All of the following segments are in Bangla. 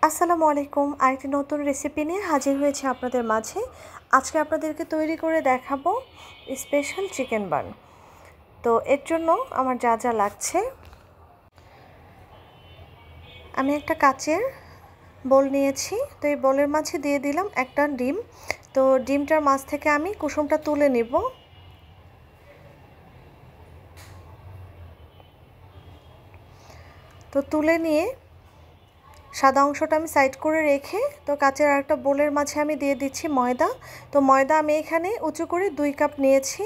আসসালামু আলাইকুম। আরেকটি নতুন রেসিপি নিয়ে হাজির হয়েছে আপনাদের মাঝে। আজকে আপনাদেরকে তৈরি করে দেখাবো স্পেশাল চিকেন বান। তো এর জন্য আমার যা যা লাগছে, আমি একটা কাচের বোল নিয়েছি। তো এই বোলের মাঝে দিয়ে দিলাম একটা ডিম। তো ডিমটার মাঝ থেকে আমি কুসুমটা তুলে নিব। তো তুলে নিয়ে সাদা অংশটা আমি সাইড করে রেখে তো কাচের আরেকটা বোলের মাঝে আমি দিয়ে দিচ্ছি ময়দা। তো ময়দা আমি এখানে উঁচু করে 2 কাপ নিয়েছি।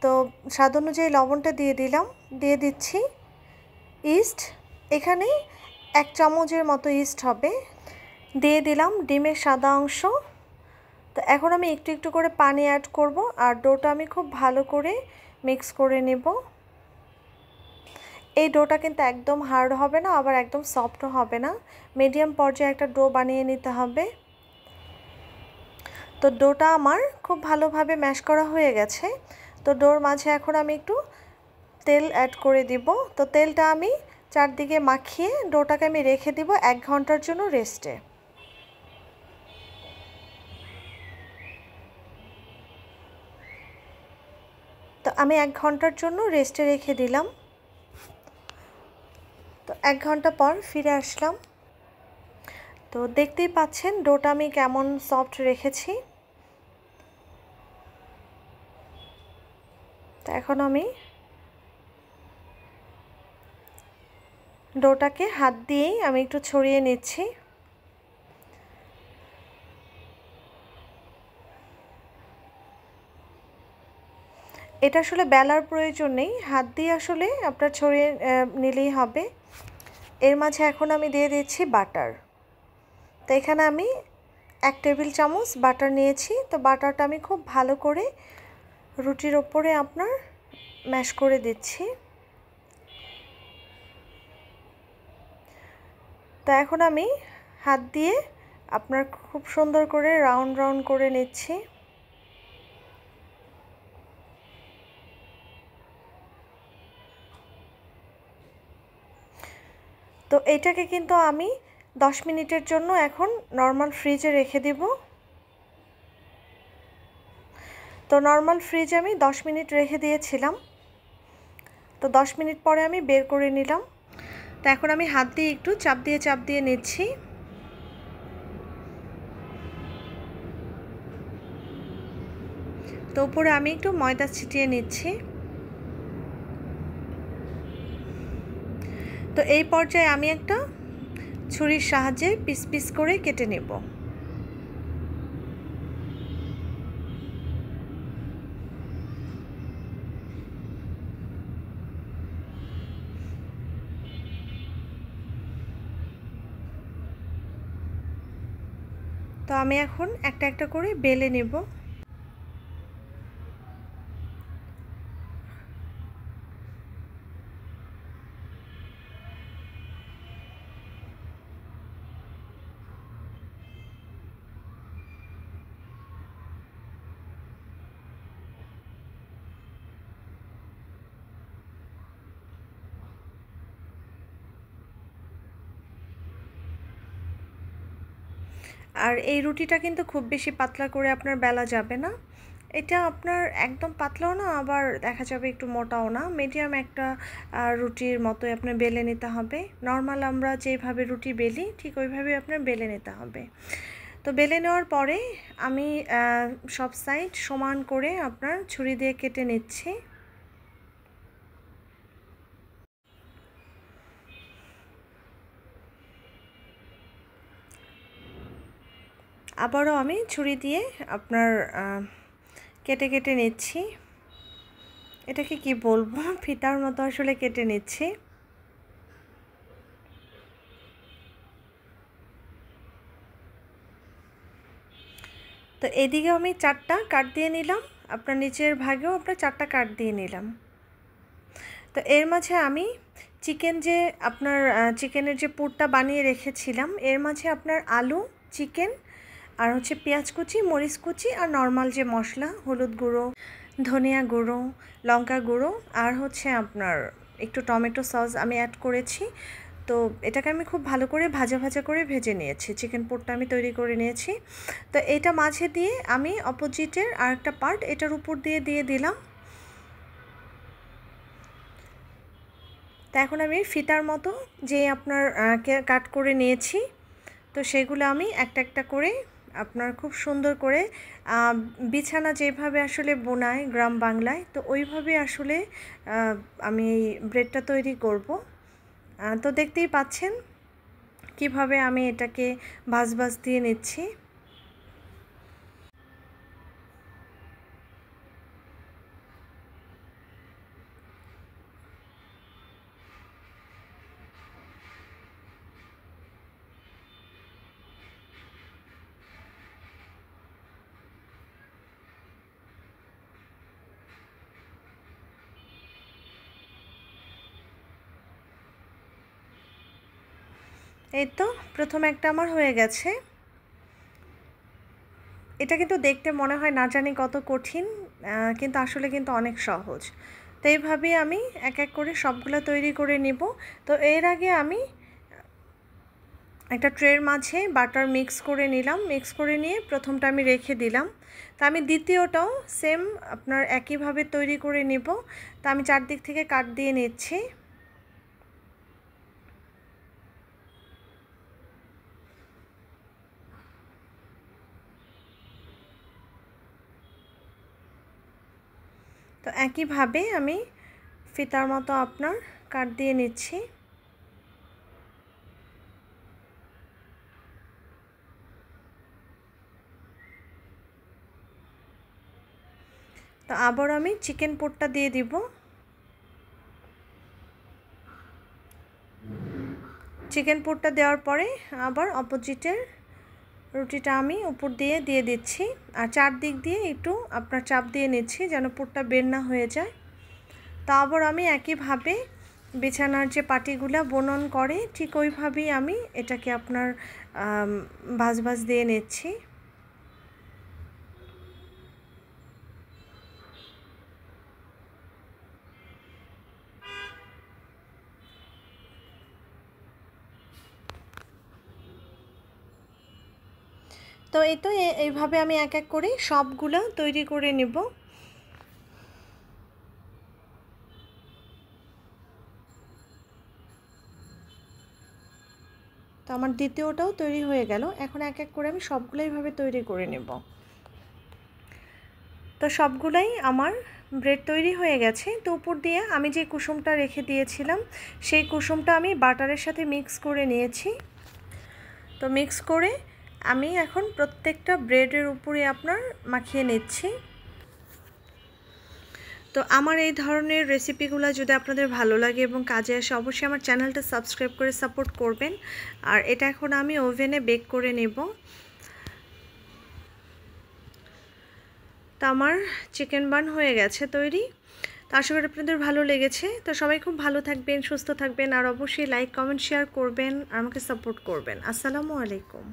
তো স্বাদ অনুযায়ী লবণটা দিয়ে দিলাম। দিয়ে দিচ্ছি ইস্ট, এখানে 1 চামচের মতো ইস্ট হবে। দিয়ে দিলাম ডিমের সাদা অংশ। তো এখন আমি একটু একটু করে পানি অ্যাড করব, আর ডোটা আমি খুব ভালো করে মিক্স করে নেব। এই ডোটা কিন্তু একদম হার্ড হবে না, আবার একদম সফটও হবে না, মিডিয়াম পর্যায়ে একটা ডো বানিয়ে নিতে হবে। তো ডোটা আমার খুব ভালোভাবে ম্যাশ করা হয়ে গেছে। তো ডোর মাঝে এখন আমি একটু তেল অ্যাড করে দিব। তো তেলটা আমি চারদিকে মাখিয়ে ডোটাকে আমি রেখে দিব 1 ঘন্টার জন্য রেস্টে। তো আমি 1 ঘন্টার জন্য রেস্টে রেখে দিলাম। তো 1 ঘন্টা পর ফিরে আসলাম। তো দেখতেই পাচ্ছেন ডোটা আমি কেমন সফট রেখেছি। তো এখন আমি ডোটাকে হাত দিয়েই আমি একটু ছড়িয়ে নিচ্ছি। এটা আসলে বেলার প্রয়োজন নেই, হাত দিয়ে আসলে আপনার ছড়িয়ে নিলেই হবে। এর মাঝে এখন আমি দিয়ে দিচ্ছি বাটার। তো এখানে আমি 1 টেবিল চামচ বাটার নিয়েছি। তো বাটারটা আমি খুব ভালো করে রুটির ওপরে আপনার ম্যাশ করে দিচ্ছি। তো এখন আমি হাত দিয়ে আপনার খুব সুন্দর করে রাউন্ড রাউন্ড করে নিচ্ছি। তো এটাকে কিন্তু আমি 10 মিনিটের জন্য এখন নর্মাল ফ্রিজে রেখে দিব। তো নর্মাল ফ্রিজে আমি 10 মিনিট রেখে দিয়েছিলাম। তো 10 মিনিট পরে আমি বের করে নিলাম। তো এখন আমি হাত দিয়ে একটু চাপ দিয়ে নিচ্ছি। তো উপরে আমি একটু ময়দা ছিটিয়ে নিচ্ছি। তো এই পর্যায়ে আমি একটা ছুরির সাহায্যে পিস পিস করে কেটে নেব। তো আমি এখন একটা একটা করে বেলে নেব। আর এই রুটিটা কিন্তু খুব বেশি পাতলা করে আপনার বেলা যাবে না। এটা আপনার একদম পাতলাও না, আবার দেখা যাবে একটু মোটাও না, মিডিয়াম একটা রুটির মতোই আপনার বেলে নিতে হবে। নর্মাল আমরা যেভাবে রুটি বেলি ঠিক ওইভাবেই আপনার বেলে নিতে হবে। তো বেলে নেওয়ার পরে আমি সব সাইড সমান করে আপনার ছুরি দিয়ে কেটে নিচ্ছি। আবারও আমি ছুরি দিয়ে আপনার কেটে কেটে নিচ্ছি। এটাকে কি বলবো, ফিতার মতো আসলে কেটে নিচ্ছি। তো এদিকে আমি 4টা কাট দিয়ে নিলাম, আপনার নিচের ভাগেও আপনার 4টা কাট দিয়ে নিলাম। তো এর মাঝে আমি চিকেনের যে পুরটা বানিয়ে রেখেছিলাম এর মাঝে আপনার আলু, চিকেন আর হচ্ছে পেঁয়াজ কুচি, মরিচ কুচি আর নর্মাল যে মশলা হলুদ গুঁড়ো, ধনিয়া গুঁড়ো, লঙ্কা গুঁড়ো আর হচ্ছে আপনার একটু টমেটো সস আমি অ্যাড করেছি। তো এটাকে আমি খুব ভালো করে ভাজা ভাজা করে ভেজে নিয়েছি। চিকেন পোরটা আমি তৈরি করে নিয়েছি। তো এটা মাঝে দিয়ে আমি অপোজিটের আরেকটা পার্ট এটার উপর দিয়ে দিলাম। তো এখন আমি ফিতার মতো যে আপনার কাট করে নিয়েছি, তো সেগুলো আমি একটা একটা করে আপনার খুব সুন্দর করে বিছানা যেভাবে আসলে বোনায় গ্রাম বাংলায়, তো ওইভাবে আসলে আমি এই ব্রেডটা তৈরি করব। তো দেখতেই পাচ্ছেন কিভাবে আমি এটাকে ভাঁজ ভাঁজ দিয়ে নিচ্ছি। এই তো প্রথম একটা আমার হয়ে গেছে। এটা কিন্তু দেখতে মনে হয় না জানি কত কঠিন, কিন্তু আসলে কিন্তু অনেক সহজ। তো এইভাবেই আমি এক এক করে সবগুলো তৈরি করে নিব। তো এর আগে আমি একটা ট্রের মাঝে বাটার মিক্স করে নিলাম, মিক্স করে নিয়ে প্রথমটা আমি রেখে দিলাম। তো আমি দ্বিতীয়টাও সেম আপনার একইভাবে তৈরি করে নিব। তো আমি চারদিক থেকে কাট দিয়ে নিচ্ছি। তো একইভাবে আমি ফিতার মতো আপনার কাট দিয়ে নিচ্ছি। তো আবার আমি চিকেন পোরটা দিয়ে দিব। চিকেন পোরটা দেওয়ার পরে আবার অপোজিটের রুটিটা আমি উপর দিয়ে দিচ্ছি, আর চারদিক দিয়ে একটু আপনার চাপ দিয়ে নিচ্ছি যেন পোরটা বের না হয়ে যায়। তা আবার আমি একইভাবে বিছানার যে পাটিগুলা বুনন করে ঠিক ওইভাবেই আমি এটাকে আপনার ভাঁজ ভাঁজ দিয়ে নিচ্ছি। তো এই তো এইভাবে আমি এক এক করে সবগুলো তৈরি করে নেব। তো আমার দ্বিতীয়টাও তৈরি হয়ে গেল। এখন এক এক করে আমি সবগুলো এইভাবে তৈরি করে নেব। তো সবগুলাই আমার ব্রেড তৈরি হয়ে গেছে। তো উপর দিয়ে আমি যে কুসুমটা রেখে দিয়েছিলাম সেই কুসুমটা আমি বাটারের সাথে মিক্স করে নিয়েছি। তো মিক্স করে আমি এখন প্রত্যেকটা ব্রেডের উপরে আপনার মাখিয়ে নিচ্ছি। তো আমার এই ধরনের রেসিপিগুলো যদি আপনাদের ভালো লাগে এবং কাজে আসে অবশ্যই আমার চ্যানেলটা সাবস্ক্রাইব করে সাপোর্ট করবেন। আর এটা এখন আমি ওভেনে বেক করে নেব। তো আমার চিকেন বান হয়ে গেছে তৈরি। তো আশা করি আপনাদের ভালো লেগেছে। তো সবাই খুব ভালো থাকবেন, সুস্থ থাকবেন, আর অবশ্যই লাইক কমেন্ট শেয়ার করবেন আর আমাকে সাপোর্ট করবেন। আসসালামু আলাইকুম।